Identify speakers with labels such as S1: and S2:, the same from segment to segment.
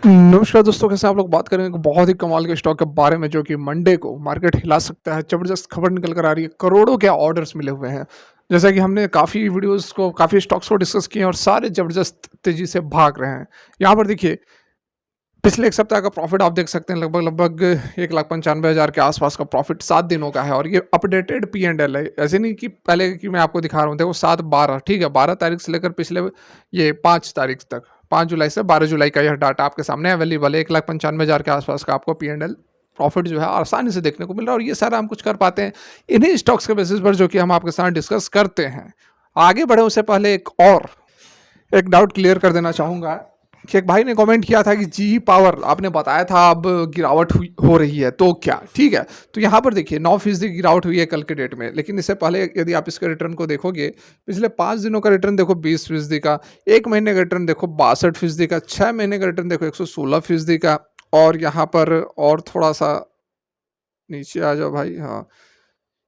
S1: नमस्कार दोस्तों, कैसे आप लोग बात करेंगे एक बहुत ही कमाल के स्टॉक के बारे में जो कि मंडे को मार्केट हिला सकता है। ज़बरदस्त खबर निकल कर आ रही है, करोड़ों के ऑर्डर्स मिले हुए हैं। जैसा कि हमने काफ़ी स्टॉक्स को डिस्कस किए हैं और सारे ज़बरदस्त तेज़ी से भाग रहे हैं। यहाँ पर देखिए, पिछले 1 सप्ताह का प्रॉफिट आप देख सकते हैं, लगभग 1,95,000 के आसपास का प्रॉफिट 7 दिनों का है और ये अपडेटेड पी एंड एल है। ऐसे नहीं कि पहले की मैं आपको दिखा रहा हूँ, देखो 7-12 ठीक है, 12 तारीख से लेकर पिछले ये 5 तारीख तक, 5 जुलाई से 12 जुलाई का यह डाटा आपके सामने अवेलेबल है। 1,95,000 के आसपास का आपको पी एंड एल प्रॉफिट जो है आसानी से देखने को मिल रहा है और ये सारा हम कुछ कर पाते हैं इन्हीं स्टॉक्स के बेसिस पर जो कि हम आपके साथ डिस्कस करते हैं। आगे बढ़े उससे पहले एक डाउट क्लियर कर देना चाहूँगा कि एक भाई ने कमेंट किया था कि जी पावर आपने बताया था अब गिरावट हुई हो रही है तो क्या ठीक है। तो यहाँ पर देखिए 9% गिरावट हुई है कल के डेट में, लेकिन इससे पहले यदि आप इसके रिटर्न को देखोगे, पिछले 5 दिनों का रिटर्न देखो 20% का, एक महीने का रिटर्न देखो 62% का, 6 महीने का रिटर्न देखो 116% का। और यहाँ पर और थोड़ा सा नीचे आ जाओ भाई, हाँ,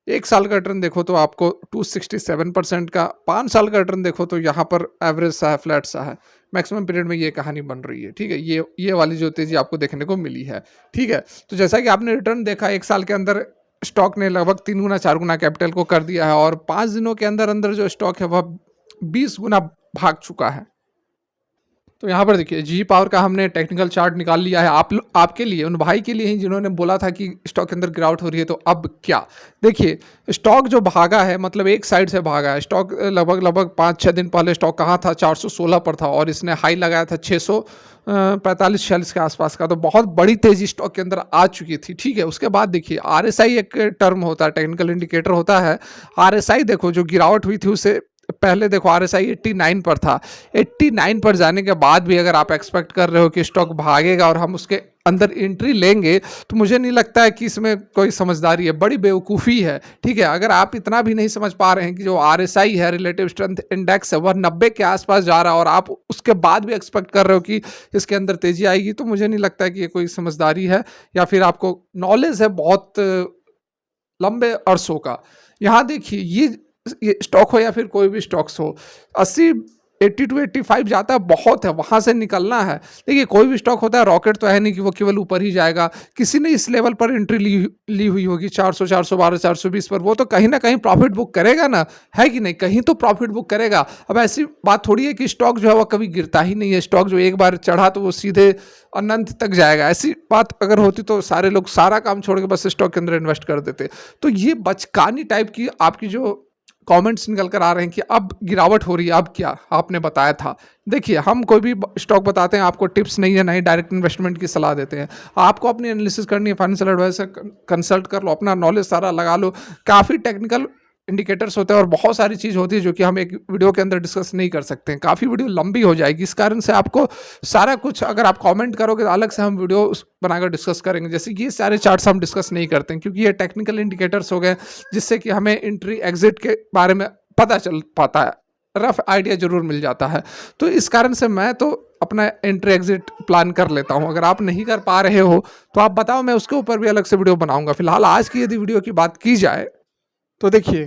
S1: 1 साल का रिटर्न देखो तो आपको 267% का, 5 साल का रिटर्न देखो तो यहाँ पर एवरेज सा है, फ्लैट सा है। मैक्सिमम पीरियड में ये कहानी बन रही है, ठीक है। ये वाली जो तेजी आपको देखने को मिली है, ठीक है। तो जैसा कि आपने रिटर्न देखा, 1 साल के अंदर स्टॉक ने लगभग 3 गुना 4 गुना कैपिटल को कर दिया है और 5 दिनों के अंदर अंदर जो स्टॉक है वह 20 गुना भाग चुका है। तो यहाँ पर देखिए जी पावर का हमने टेक्निकल चार्ट निकाल लिया है आपके लिए, उन भाई के लिए ही जिन्होंने बोला था कि स्टॉक के अंदर गिरावट हो रही है। तो अब क्या देखिए, स्टॉक जो भागा है मतलब एक साइड से भागा है स्टॉक। लगभग 5-6 दिन पहले स्टॉक कहाँ था, 416 पर था और इसने हाई लगाया था 645-46 के आसपास का। तो बहुत बड़ी तेजी स्टॉक के अंदर आ चुकी थी, ठीक है। उसके बाद देखिए आरएसआई एक टर्म होता है, टेक्निकल इंडिकेटर होता है। आरएसआई देखो जो गिरावट हुई थी उसे पहले देखो आरएसआई 89 पर था। 89 पर जाने के बाद भी अगर आप एक्सपेक्ट कर रहे हो कि स्टॉक भागेगा और हम उसके अंदर एंट्री लेंगे, तो मुझे नहीं लगता है कि इसमें कोई समझदारी है, बड़ी बेवकूफ़ी है, ठीक है। अगर आप इतना भी नहीं समझ पा रहे हैं कि जो आरएसआई है, रिलेटिव स्ट्रेंथ इंडेक्स है, वह 90 के आसपास जा रहा है और आप उसके बाद भी एक्सपेक्ट कर रहे हो कि इसके अंदर तेजी आएगी, तो मुझे नहीं लगता है कि ये कोई समझदारी है या फिर आपको नॉलेज है बहुत लंबे अरसों का। यहाँ देखिए ये स्टॉक हो या फिर कोई भी स्टॉक्स हो, 80 80 टू 85 जाता है बहुत है, वहाँ से निकलना है। देखिए कोई भी स्टॉक होता है, रॉकेट तो है नहीं कि वो केवल ऊपर ही जाएगा। किसी ने इस लेवल पर एंट्री ली हुई होगी 400 412 420 पर, वो तो कहीं ना कहीं प्रॉफिट बुक करेगा ना, है कि नहीं, कहीं तो प्रॉफिट बुक करेगा। अब ऐसी बात थोड़ी है कि स्टॉक जो है वो कभी गिरता ही नहीं है, स्टॉक जो एक बार चढ़ा तो वो सीधे अनंत तक जाएगा। ऐसी बात अगर होती तो सारे लोग सारा काम छोड़ के बस स्टॉक के अंदर इन्वेस्ट कर देते। तो ये बचकानी टाइप की आपकी जो कमेंट्स निकल कर आ रहे हैं कि अब गिरावट हो रही है, अब क्या आपने बताया था। देखिए हम कोई भी स्टॉक बताते हैं, आपको टिप्स नहीं है, नहीं डायरेक्ट इन्वेस्टमेंट की सलाह देते हैं। आपको अपनी एनालिसिस करनी है, फाइनेंशियल एडवाइजर कंसल्ट कर लो, अपना नॉलेज सारा लगा लो। काफ़ी टेक्निकल इंडिकेटर्स होते हैं और बहुत सारी चीज़ होती है जो कि हम एक वीडियो के अंदर डिस्कस नहीं कर सकते हैं, काफ़ी वीडियो लंबी हो जाएगी। इस कारण से आपको सारा कुछ अगर आप कमेंट करोगे तो अलग से हम वीडियो बनाकर डिस्कस करेंगे। जैसे ये सारे चार्ट्स हम डिस्कस नहीं करते हैं क्योंकि ये टेक्निकल इंडिकेटर्स हो गए, जिससे कि हमें एंट्री एग्जिट के बारे में पता चल पाता है, रफ आइडिया जरूर मिल जाता है। तो इस कारण से मैं तो अपना एंट्री एग्जिट प्लान कर लेता हूं। अगर आप नहीं कर पा रहे हो तो आप बताओ, मैं उसके ऊपर भी अलग से वीडियो बनाऊंगा। फिलहाल आज की यदि वीडियो की बात की जाए तो देखिए,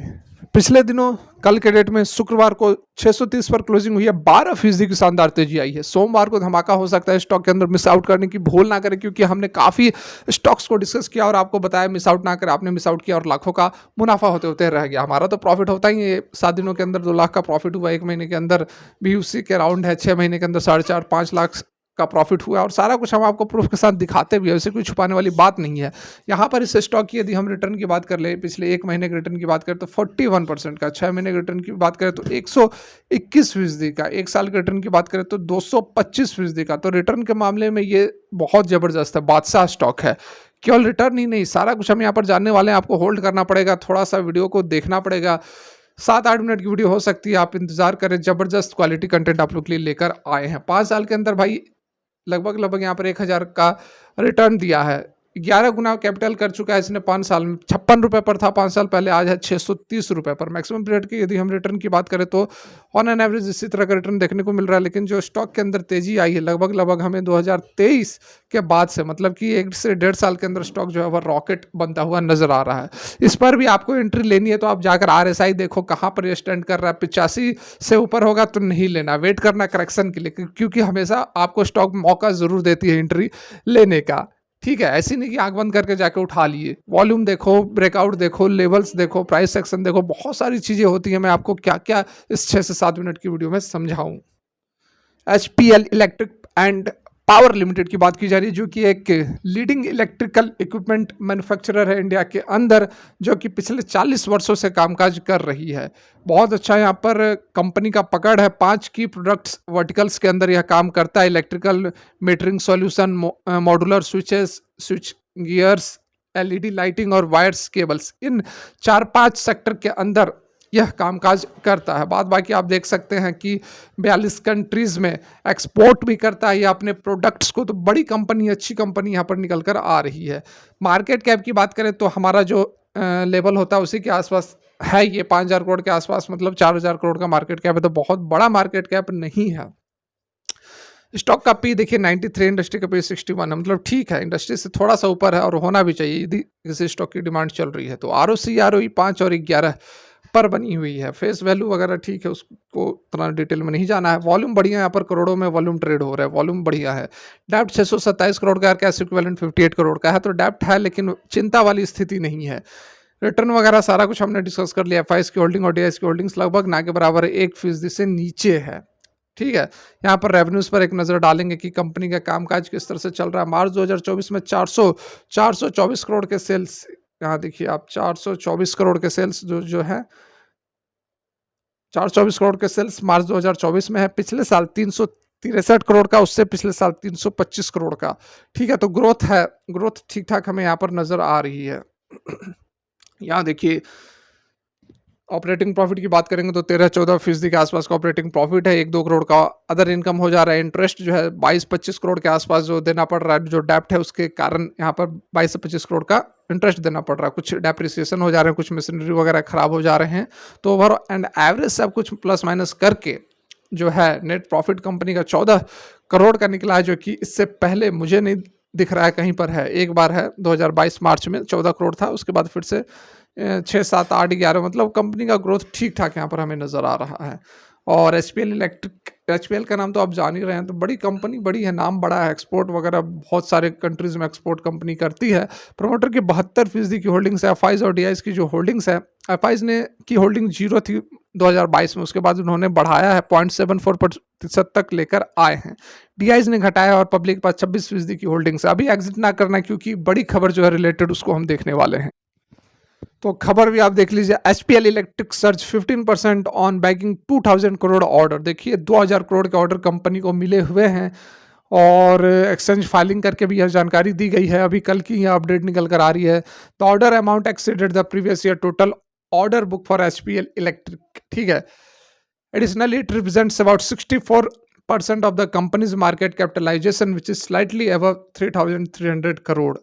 S1: पिछले दिनों कल के डेट में शुक्रवार को 630 पर क्लोजिंग हुई है, 12% की शानदार तेजी आई है। सोमवार को धमाका हो सकता है स्टॉक के अंदर, मिस आउट करने की भूल ना करें क्योंकि हमने काफ़ी स्टॉक्स को डिस्कस किया और आपको बताया मिस आउट ना करें। आपने मिस आउट किया और लाखों का मुनाफा होते होते रह गया। हमारा तो प्रॉफिट होता ही है, 7 दिनों के अंदर 2 लाख का प्रॉफिट हुआ, एक महीने के अंदर भी उसी के अराउंड है, 6 महीने के अंदर 4.5-5 लाख का प्रॉफिट हुआ और सारा कुछ हम आपको प्रूफ के साथ दिखाते भी है, वैसे कोई छुपाने वाली बात नहीं है। यहाँ पर इस स्टॉक की यदि हम रिटर्न की बात कर ले, पिछले एक महीने के रिटर्न की बात करें तो 41% का, 6 महीने के रिटर्न की बात करें तो 121% का, एक साल के रिटर्न की बात करें तो 225% का। तो रिटर्न के मामले में ये बहुत ज़बरदस्त है, बादशाह स्टॉक है। केवल रिटर्न ही नहीं, सारा कुछ हम यहाँ पर जानने वाले हैं। आपको होल्ड करना पड़ेगा, थोड़ा सा वीडियो को देखना पड़ेगा। 7-8 मिनट की वीडियो हो सकती है, आप इंतजार करें, जबरदस्त क्वालिटी कंटेंट आप लोग के लिए लेकर आए हैं। 5 साल के अंदर भाई लगभग यहाँ पर 1,000 का रिटर्न दिया है। 11 गुना कैपिटल कर चुका है इसने 5 साल में। ₹56 पर था 5 साल पहले, आज है ₹630 पर। मैक्सिमम पीरियड की यदि हम रिटर्न की बात करें तो ऑन एन एवरेज इसी तरह का रिटर्न देखने को मिल रहा है। लेकिन जो स्टॉक के अंदर तेज़ी आई है लगभग हमें 2023 के बाद से, मतलब कि 1 से 1.5 साल के अंदर स्टॉक जो है वह रॉकेट बनता हुआ नज़र आ रहा है। इस पर भी आपको एंट्री लेनी है तो आप जाकर आरएसआई देखो कहाँ पर ये स्टैंड कर रहा है। 85 से ऊपर होगा तो नहीं लेना, वेट करना करेक्शन के लिए, क्योंकि हमेशा आपको स्टॉक मौका ज़रूर देती है एंट्री लेने का। ठीक है, ऐसी नहीं कि आँख बंद करके जाके उठा लिए। वॉल्यूम देखो, ब्रेकआउट देखो, लेवल्स देखो, प्राइस सेक्शन देखो, बहुत सारी चीज़ें होती हैं। मैं आपको क्या-क्या इस 6 से 7 मिनट की वीडियो में समझाऊँ। HPL electric and power limited की बात की जा रही है, जो कि एक लीडिंग इलेक्ट्रिकल इक्विपमेंट मैन्युफैक्चरर है इंडिया के अंदर, जो कि पिछले 40 वर्षों से कामकाज कर रही है। बहुत अच्छा यहाँ पर कंपनी का पकड़ है। 5 की प्रोडक्ट्स वर्टिकल्स के अंदर यह काम करता है। Electrical metering solution, modular switches, switch gears, LED lighting और वायर्स केबल्स, इन 4-5 सेक्टर के अंदर यह कामकाज करता है। बाद बाकी आप देख सकते हैं कि 42 कंट्रीज़ में एक्सपोर्ट भी करता है ये अपने प्रोडक्ट्स को। तो बड़ी कंपनी, अच्छी कंपनी यहाँ पर निकल कर आ रही है। मार्केट कैप की बात करें तो हमारा जो लेवल होता है उसी के आसपास है ये, 5,000 करोड़ के आसपास, मतलब 4,000 करोड़ का मार्केट कैप है। तो बहुत बड़ा मार्केट कैप नहीं है। स्टॉक का पी देखिए 93, इंडस्ट्री का पी 61 है, मतलब ठीक है, इंडस्ट्री से थोड़ा सा ऊपर है और होना भी चाहिए यदि किसी स्टॉक की डिमांड चल रही है। तो आरओसी आरओई 5 और 11 पर बनी हुई है। फेस वैल्यू वगैरह ठीक है, उसको उतना डिटेल में नहीं जाना है। वॉल्यूम बढ़िया है, यहाँ पर करोड़ों में वॉल्यूम ट्रेड हो रहा है, वॉल्यूम बढ़िया है। डेप्ट 627 करोड़ का है, कैश इक्विवेलेंट 58 करोड़ का है। तो डेप्ट है लेकिन चिंता वाली स्थिति नहीं है। रिटर्न वगैरह सारा कुछ हमने डिस्कस कर लिया। एफआईएस की होल्डिंग और डीआईएस की होल्डिंग्स लगभग ना के बराबर है, 1% से नीचे है। ठीक है, यहाँ पर रेवेन्यूज पर एक नज़र डालेंगे कि कंपनी का कामकाज किस तरह से चल रहा है। मार्च 2024 में 424 करोड़ के सेल्स, यहाँ देखिए आप 424 करोड़ के सेल्स जो है 424 करोड़ के सेल्स मार्च 2024 में है। पिछले साल 363 करोड़ का, उससे पिछले साल 325 करोड़ का। ठीक है, तो ग्रोथ है, ग्रोथ ठीक ठाक हमें यहाँ पर नज़र आ रही है। यहाँ देखिए ऑपरेटिंग प्रॉफिट की बात करेंगे तो 13-14% के आसपास का ऑपरेटिंग प्रॉफिट है। 1-2 करोड़ का अदर इनकम हो जा रहा है। इंटरेस्ट जो है 22-25 करोड़ के आसपास जो देना पड़ रहा है, जो डेप्ट है उसके कारण यहाँ पर 22 से 25 करोड़ का इंटरेस्ट देना पड़ रहा है। कुछ डेप्रिसिएशन हो जा रहे हैं, कुछ मशीनरी वगैरह खराब हो जा रहे हैं। तो ओवर एंड एवरेज सब कुछ प्लस माइनस करके जो है नेट प्रॉफिट कंपनी का 14 करोड़ का निकला है, जो कि इससे पहले मुझे नहीं दिख रहा है कहीं पर है। एक बार है 2022 मार्च में 14 करोड़ था, उसके बाद फिर से 6, 7, 8, 11, मतलब कंपनी का ग्रोथ ठीक ठाक यहाँ पर हमें नज़र आ रहा है। और एचपीएल इलेक्ट्रिक, एचपीएल का नाम तो आप जान ही रहे हैं, तो बड़ी कंपनी, बड़ी है, नाम बड़ा है, एक्सपोर्ट वगैरह बहुत सारे कंट्रीज़ में एक्सपोर्ट कंपनी करती है। प्रमोटर की 72% की होल्डिंग्स है। एफआईज और डीआईज की जो होल्डिंग्स है, एफआईज ने की होल्डिंग 0 थी 2022 में, उसके बाद उन्होंने बढ़ाया है, 0.74% तक लेकर आए हैं। डीआईज ने घटाया और पब्लिक के पास 26% की होल्डिंग्स है। अभी एग्जिट ना करना, क्योंकि बड़ी खबर जो है रिलेटेड उसको हम देखने वाले हैं। तो खबर भी आप देख लीजिए। HPL electric surge 15% on bagging 2000 crore order. देखिए 2000 करोड़ के ऑर्डर कंपनी को मिले हुए हैं और एक्सचेंज फाइलिंग करके भी यह जानकारी दी गई है। अभी कल की यह अपडेट निकल कर आ रही है। The order amount exceeded the previous year total order book for HPL electric. ठीक है, additionally it represents about 64% of the company's market capitalization which is slightly above 3300 crore.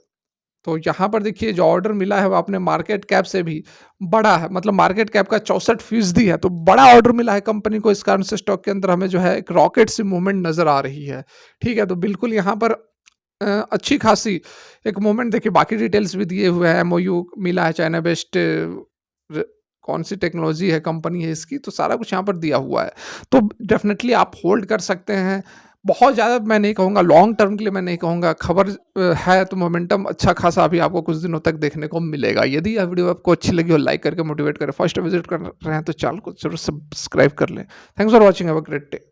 S1: तो यहाँ पर देखिए जो ऑर्डर मिला है वो अपने मार्केट कैप से भी बड़ा है, मतलब मार्केट कैप का 64% है। तो बड़ा ऑर्डर मिला है कंपनी को, इस कारण से स्टॉक के अंदर हमें जो है एक रॉकेट सी मूवमेंट नजर आ रही है। ठीक है, तो बिल्कुल यहाँ पर अच्छी खासी एक मूवमेंट देखिए। बाकी डिटेल्स भी दिए हुए हैं। एमओयू मिला है, चाइना बेस्ड कौन सी टेक्नोलॉजी है, कंपनी है इसकी, तो सारा कुछ यहाँ पर दिया हुआ है। तो डेफिनेटली आप होल्ड कर सकते हैं। बहुत ज़्यादा मैं नहीं कहूँगा, लॉन्ग टर्म के लिए मैं नहीं कहूँगा। खबर है तो मोमेंटम अच्छा खासा अभी आपको कुछ दिनों तक देखने को मिलेगा। यदि यह वीडियो आपको अच्छी लगी हो, लाइक करके मोटिवेट करें। फर्स्ट विजिट कर रहे हैं तो चैनल को जरूर सब्सक्राइब कर लें। Thanks for watching, have a great day.